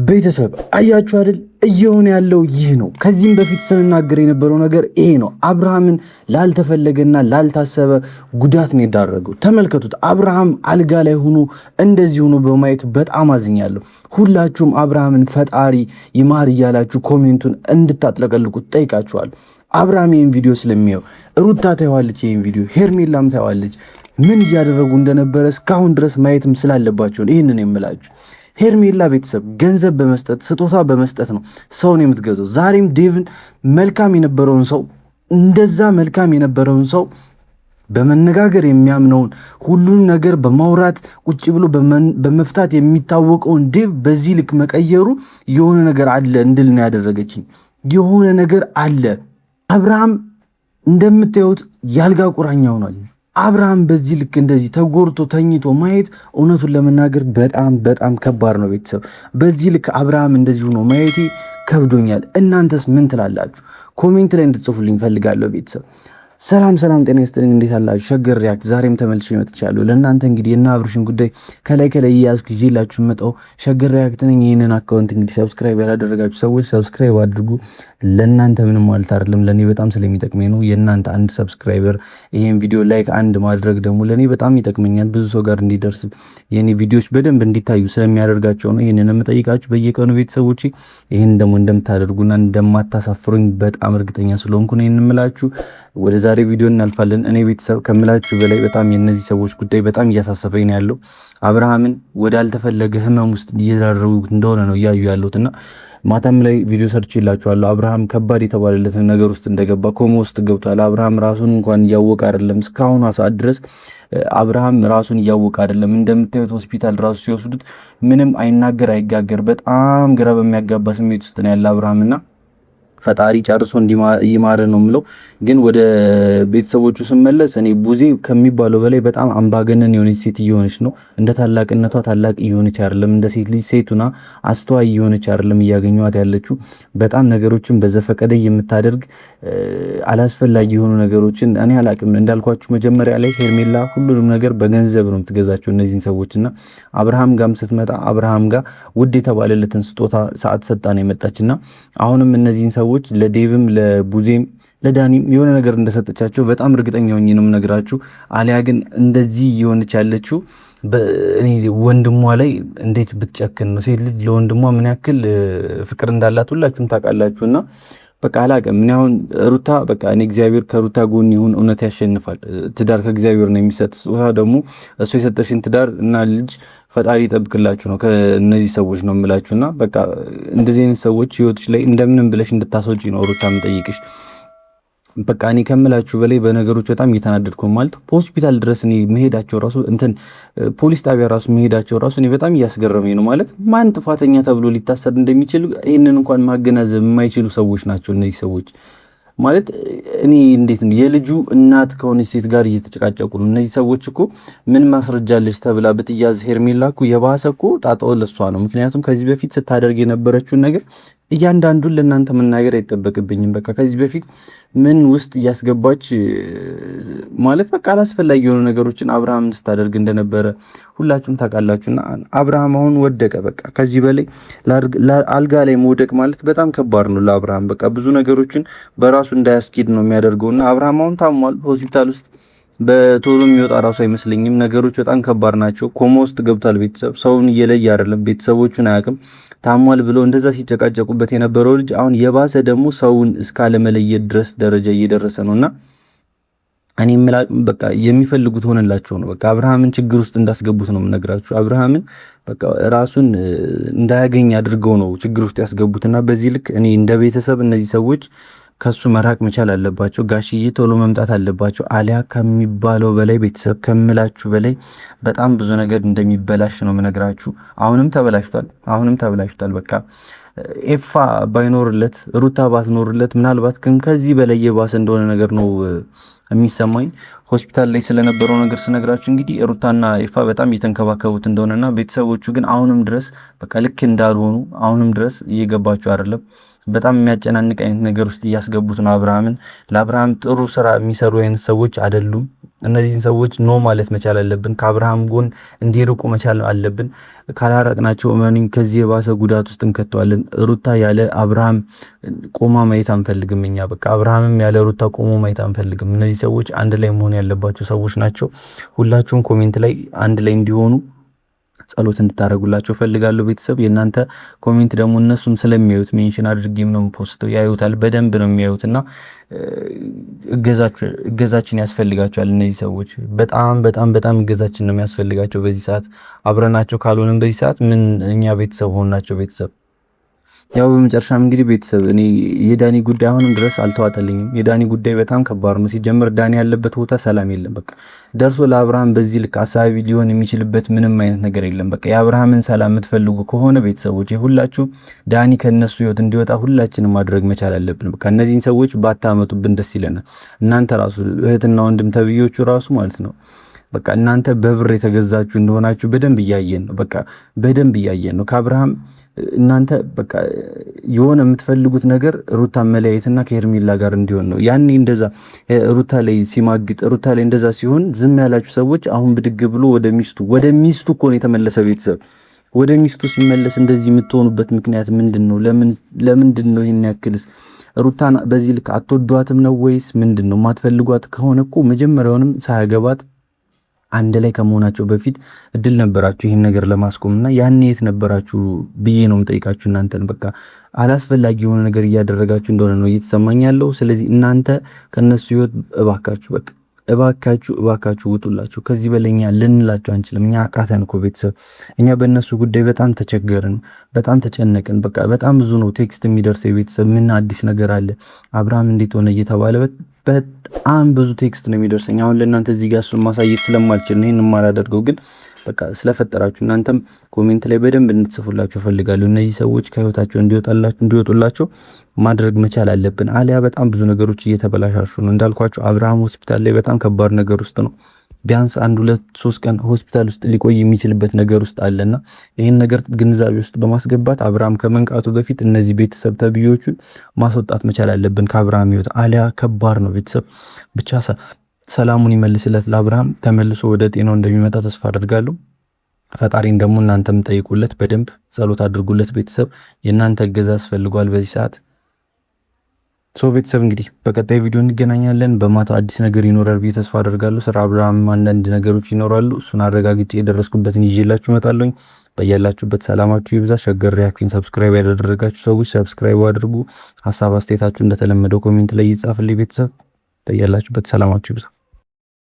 ቤተሰብ አያችሁ አይደል? እየሆነ ያለው ይህ ነው። ከዚህም በፊት ስንናገር የነበረው ነገር ይሄ ነው። አብርሃምን ላልተፈለገና ላልታሰበ ጉዳት ነው የዳረገው። ተመልከቱት። አብርሃም አልጋ ላይ ሆኖ እንደዚህ ሆኖ በማየት በጣም አዝኛለሁ። ሁላችሁም አብርሃምን ፈጣሪ ይማር እያላችሁ ኮሜንቱን እንድታጥለቀልቁት ጠይቃችኋል። አብርሃም ይህን ቪዲዮ ስለሚያየው ሩታ ታየዋለች፣ ይህን ቪዲዮ ሄርሜላም ታየዋለች። ምን እያደረጉ እንደነበረ እስካሁን ድረስ ማየትም ስላለባቸው ይህንን የምላችሁ። ሄርሜላ ቤተሰብ ገንዘብ በመስጠት ስጦታ በመስጠት ነው ሰውን የምትገዛው። ዛሬም ዴቭን መልካም የነበረውን ሰው እንደዛ መልካም የነበረውን ሰው በመነጋገር የሚያምነውን ሁሉን ነገር በማውራት ቁጭ ብሎ በመፍታት የሚታወቀውን ዴቭ በዚህ ልክ መቀየሩ የሆነ ነገር አለ እንድል ነው ያደረገችኝ። የሆነ ነገር አለ። አብርሃም እንደምታዩት ያልጋ ቁራኛ ሆኗል። አብርሃም በዚህ ልክ እንደዚህ ተጎርቶ ተኝቶ ማየት እውነቱን ለመናገር በጣም ከባድ ነው። ቤተሰብ በዚህ ልክ አብርሃም እንደዚህ ሆኖ ማየቴ ከብዶኛል። እናንተስ ምን ትላላችሁ? ኮሜንት ላይ እንድትጽፉልኝ ፈልጋለሁ። ቤተሰብ ሰላም ጤና ይስጥልኝ። እንዴት አላችሁ? ሸገር ሪያክት ዛሬም ተመልሼ መጥቻለሁ። ለእናንተ እንግዲህ እና አብርሽን ጉዳይ ከላይ እያያዝኩ ይዤላችሁ መጣሁ። ሸገር ሪያክት ነኝ። ይህንን አካውንት እንግዲህ ሰብስክራይብ ያላደረጋችሁ ሰዎች ሰብስክራይብ አድርጉ። ለእናንተ ምንም ማለት አይደለም፣ ለእኔ በጣም ስለሚጠቅመኝ ነው። የእናንተ አንድ ሰብስክራይበር ይህን ቪዲዮ ላይክ አንድ ማድረግ ደግሞ ለእኔ በጣም ይጠቅመኛል። ብዙ ሰው ጋር እንዲደርስ የኔ ቪዲዮዎች በደንብ እንዲታዩ ስለሚያደርጋቸው ነው ይህንን የምጠይቃችሁ በየቀኑ ቤተሰቦቼ። ይህን ደግሞ እንደምታደርጉና እንደማታሳፍሩኝ በጣም እርግጠኛ ስለሆንኩ ነው ይህን የምላችሁ። ወደ ዛሬ ቪዲዮ እናልፋለን። እኔ ቤተሰብ ከምላችሁ በላይ በጣም የነዚህ ሰዎች ጉዳይ በጣም እያሳሰበኝ ነው ያለው። አብርሃምን ወዳልተፈለገ ህመም ውስጥ እየዳረጉት እንደሆነ ነው እያዩ ያለሁትና ማታም ላይ ቪዲዮ ሰርች ይላችኋለሁ። አብርሃም ከባድ የተባለለትን ነገር ውስጥ እንደገባ ኮማ ውስጥ ገብቷል። አብርሃም ራሱን እንኳን እያወቀ አይደለም እስካሁን ሰዓት ድረስ አብርሃም ራሱን እያወቀ አይደለም። እንደምታዩት ሆስፒታል ራሱ ሲወስዱት ምንም አይናገር አይጋገር በጣም ግራ በሚያጋባ ስሜት ውስጥ ነው ያለ አብርሃምና ፈጣሪ ጨርሶ ይማረ ነው የምለው። ግን ወደ ቤተሰቦቹ ስመለስ እኔ ቡዜ ከሚባለው በላይ በጣም አምባገነን የሆነች ሴት እየሆነች ነው። እንደ ታላቅነቷ ታላቅ እየሆነች አይደለም። እንደ ሴት ልጅ ሴቱና አስተዋይ እየሆነች አይደለም እያገኘኋት ያለችው። በጣም ነገሮችን በዘፈቀደ የምታደርግ አላስፈላጊ የሆኑ ነገሮችን እኔ አላቅም። እንዳልኳችሁ መጀመሪያ ላይ ሄርሜላ ሁሉንም ነገር በገንዘብ ነው የምትገዛቸው እነዚህን ሰዎችና አብርሃም ጋርም ስትመጣ አብርሃም ጋር ውድ የተባለለትን ስጦታ ሰዓት ሰጣ ነው የመጣችና አሁንም እነዚህን ሰዎች ለዴቭም ለቡዜም ለዳኒም የሆነ ነገር እንደሰጠቻቸው በጣም እርግጠኛ ሆኜ ነው የምነግራችሁ። አሊያ ግን እንደዚህ የሆነች ያለችው እኔ ወንድሟ ላይ እንዴት ብትጨክን ነው? ሴት ልጅ ለወንድሟ ምን ያክል ፍቅር እንዳላት ሁላችሁም ታውቃላችሁና በቃ አላውቅም። ምን አሁን ሩታ በቃ እኔ እግዚአብሔር ከሩታ ጎን ይሁን፣ እውነት ያሸንፋል። ትዳር ከእግዚአብሔር ነው የሚሰጥ። ሩታ ደግሞ እሱ የሰጠሽን ትዳር እና ልጅ ፈጣሪ ይጠብቅላችሁ ነው ከነዚህ ሰዎች ነው የምላችሁና በቃ እንደዚህ አይነት ሰዎች ህይወትሽ ላይ እንደምንም ብለሽ እንድታስወጪ ነው ሩታ የምጠይቅሽ። በቃ እኔ ከምላችሁ በላይ በነገሮች በጣም እየተናደድኩ ማለት ሆስፒታል ድረስ እኔ መሄዳቸው ራሱ ፖሊስ ጣቢያ ራሱ መሄዳቸው ራሱ እኔ በጣም እያስገረመኝ ነው። ማለት ማን ጥፋተኛ ተብሎ ሊታሰር እንደሚችል ይህንን እንኳን ማገናዘብ የማይችሉ ሰዎች ናቸው እነዚህ ሰዎች። ማለት እኔ እንዴት ነው የልጁ እናት ከሆነች ሴት ጋር እየተጨቃጨቁ ነው እነዚህ ሰዎች እኮ ምን ማስረጃለች ተብላ ብትያዝ ሄርሜላ እኮ የባሰ እኮ ጣጣው ለሷ ነው። ምክንያቱም ከዚህ በፊት ስታደርግ የነበረችውን ነገር እያንዳንዱን ለእናንተ መናገር አይጠበቅብኝም። በቃ ከዚህ በፊት ምን ውስጥ እያስገባች ማለት በቃ አላስፈላጊ የሆኑ ነገሮችን አብርሃምን ስታደርግ እንደነበረ ሁላችሁም ታውቃላችሁና አብርሃም አሁን ወደቀ። በቃ ከዚህ በላይ አልጋ ላይ መውደቅ ማለት በጣም ከባድ ነው ለአብርሃም። በቃ ብዙ ነገሮችን በራሱ እንዳያስኬድ ነው የሚያደርገውና አብርሃም አሁን ታሟል ሆስፒታል ውስጥ በቶሎ የሚወጣ ራሱ አይመስለኝም። ነገሮች በጣም ከባድ ናቸው። ኮማ ውስጥ ገብቷል። ቤተሰብ ሰውን እየለየ አይደለም፣ ቤተሰቦቹን አያውቅም። ታሟል ብሎ እንደዛ ሲጨቃጨቁበት የነበረው ልጅ አሁን የባሰ ደግሞ ሰውን እስካለመለየት ድረስ ደረጃ እየደረሰ ነውና እኔ በቃ የሚፈልጉት ሆነላቸው ነው። በቃ አብርሃምን ችግር ውስጥ እንዳስገቡት ነው የምነግራችሁ። አብርሃምን በቃ ራሱን እንዳያገኝ አድርገው ነው ችግር ውስጥ ያስገቡትና በዚህ ልክ እኔ እንደ ቤተሰብ እነዚህ ሰዎች ከሱ መራቅ መቻል አለባቸው። ጋሽዬ ቶሎ መምጣት አለባቸው። አሊያ ከሚባለው በላይ ቤተሰብ ከምላችሁ በላይ በጣም ብዙ ነገር እንደሚበላሽ ነው የምነግራችሁ። አሁንም ተበላሽቷል። በቃ ኤፋ ባይኖርለት ሩታ ባትኖርለት ምናልባት ከዚህ በላይ የባሰ እንደሆነ ነገር ነው የሚሰማኝ። ሆስፒታል ላይ ስለነበረው ነገር ስነግራችሁ እንግዲህ ሩታና ኤፋ በጣም እየተንከባከቡት እንደሆነና ቤተሰቦቹ ግን አሁንም ድረስ በቃ ልክ እንዳልሆኑ አሁንም ድረስ እየገባቸው አይደለም። በጣም የሚያጨናንቅ አይነት ነገር ውስጥ እያስገቡት ነው አብርሃምን። ለአብርሃም ጥሩ ስራ የሚሰሩ አይነት ሰዎች አይደሉም። እነዚህን ሰዎች ኖ ማለት መቻል አለብን። ከአብርሃም ጎን እንዲርቁ መቻል አለብን። ካላረቅናቸው እመኑኝ ከዚህ የባሰ ጉዳት ውስጥ እንከተዋለን። ሩታ ያለ አብርሃም ቆማ ማየት አንፈልግም። እኛ በቃ አብርሃምም ያለ ሩታ ቆሞ ማየት አንፈልግም። እነዚህ ሰዎች አንድ ላይ መሆን ያለባቸው ሰዎች ናቸው። ሁላችሁም ኮሜንት ላይ አንድ ላይ እንዲሆኑ ጸሎት እንድታደርጉላቸው ፈልጋለሁ። ቤተሰብ የእናንተ ኮሜንት ደግሞ እነሱም ስለሚያዩት ሜንሽን አድርጌም ነው ፖስት ያዩታል፣ በደንብ ነው የሚያዩትና እገዛችን ያስፈልጋቸዋል። እነዚህ ሰዎች በጣም በጣም በጣም እገዛችን ነው የሚያስፈልጋቸው በዚህ ሰዓት። አብረናቸው ካልሆነም በዚህ ሰዓት ምን እኛ ቤተሰብ ሆናቸው ቤተሰብ ያው በመጨረሻም እንግዲህ ቤተሰብ እኔ የዳኒ ጉዳይ አሁንም ድረስ አልተዋጠልኝም። የዳኒ ጉዳይ በጣም ከባድ ነው። ሲጀምር ዳኒ ያለበት ቦታ ሰላም የለም። በቃ ደርሶ ለአብርሃም በዚህ ልክ አሳቢ ሊሆን የሚችልበት ምንም አይነት ነገር የለም። በቃ የአብርሃምን ሰላም የምትፈልጉ ከሆነ ቤተሰቦች ሁላችሁ ዳኒ ከነሱ ህይወት እንዲወጣ ሁላችንም ማድረግ መቻል አለብን። በቃ እነዚህን ሰዎች ባታመጡብን ደስ ይለናል። እናንተ ራሱ እህትና ወንድም ተብዮቹ ራሱ ማለት ነው በቃ እናንተ በብር የተገዛችሁ እንደሆናችሁ በደንብ እያየን ነው። በቃ በደንብ እያየን ነው ከአብርሃም እናንተ በቃ የሆነ የምትፈልጉት ነገር ሩታ መለያየትና ከሄርሜላ ጋር እንዲሆን ነው። ያኔ እንደዛ ሩታ ላይ ሲማግጥ ሩታ ላይ እንደዛ ሲሆን ዝም ያላችሁ ሰዎች አሁን ብድግ ብሎ ወደ ሚስቱ እኮ ነው የተመለሰ። ቤተሰብ ወደ ሚስቱ ሲመለስ እንደዚህ የምትሆኑበት ምክንያት ምንድን ነው? ለምንድን ነው ይሄን ያክልስ? ሩታን በዚህ ልክ አትወዷትም ነው ወይስ ምንድን ነው? የማትፈልጓት ከሆነ እኮ መጀመሪያውንም ሳያገባት አንድ ላይ ከመሆናቸው በፊት እድል ነበራችሁ ይሄን ነገር ለማስቆምና ያን የት ነበራችሁ ብዬ ነው የምጠይቃችሁ። እናንተን በቃ አላስፈላጊ የሆነ ነገር እያደረጋችሁ እንደሆነ ነው እየተሰማኝ ያለው። ስለዚህ እናንተ ከነሱ ህይወት እባካችሁ በቃ እባካችሁ ውጡላችሁ። ከዚህ በለኛ ልንላችሁ አንችልም። እኛ አቃተን እኮ ቤተሰብ። እኛ በእነሱ ጉዳይ በጣም ተቸገርን፣ በጣም ተጨነቅን። በቃ በጣም ብዙ ነው ቴክስት የሚደርስ የቤተሰብ ምን አዲስ ነገር አለ አብርሃም እንዴት ሆነ እየተባለ በጣም ብዙ ቴክስት ነው የሚደርሰኝ። አሁን ለእናንተ እዚህ ጋር እሱን ማሳየት ስለማልችል ነው ይሄን የማላደርገው፣ ግን በቃ ስለፈጠራችሁ እናንተም ኮሜንት ላይ በደንብ እንድትጽፉላችሁ ፈልጋለሁ። እነዚህ ሰዎች ከህይወታቸው እንዲወጡላቸው ማድረግ መቻል አለብን። አሊያ በጣም ብዙ ነገሮች እየተበላሻሹ ነው። እንዳልኳችሁ አብርሃም ሆስፒታል ላይ በጣም ከባድ ነገር ውስጥ ነው። ቢያንስ 1-2-3 ቀን ሆስፒታል ውስጥ ሊቆይ የሚችልበት ነገር ውስጥ አለና ይህን ነገር ግንዛቤ ውስጥ በማስገባት አብርሃም ከመንቃቱ በፊት እነዚህ ቤተሰብ ተብዮቹን ማስወጣት መቻል አለብን ከአብርሃም ህይወት። አሊያ ከባድ ነው ቤተሰብ። ብቻ ሰላሙን ይመልስለት ለአብርሃም፣ ተመልሶ ወደ ጤናው እንደሚመጣ ተስፋ አደርጋለሁ። ፈጣሪን ደግሞ እናንተም ጠይቁለት፣ በደንብ ጸሎት አድርጉለት። ቤተሰብ የእናንተ እገዛ ያስፈልጓል በዚህ ሰዓት። ቤተሰብ እንግዲህ በቀጣይ ቪዲዮ እንገናኛለን። በማታ አዲስ ነገር ይኖራል ብዬ ተስፋ አደርጋለሁ። ስራ አብርሃም አንዳንድ ነገሮች ይኖራሉ። እሱን አረጋግጬ የደረስኩበትን ይዤላችሁ እመጣለሁ። በያላችሁበት ሰላማችሁ ይብዛ። ሸገር ሪአክሽን ሰብስክራይብ ያደረጋችሁ ሰዎች ሰብስክራይብ አድርጉ። ሀሳብ አስተያየታችሁ እንደተለመደው ኮሜንት ላይ ይጻፍልኝ። ቤተሰብ በያላችሁበት ሰላማችሁ ይብዛ።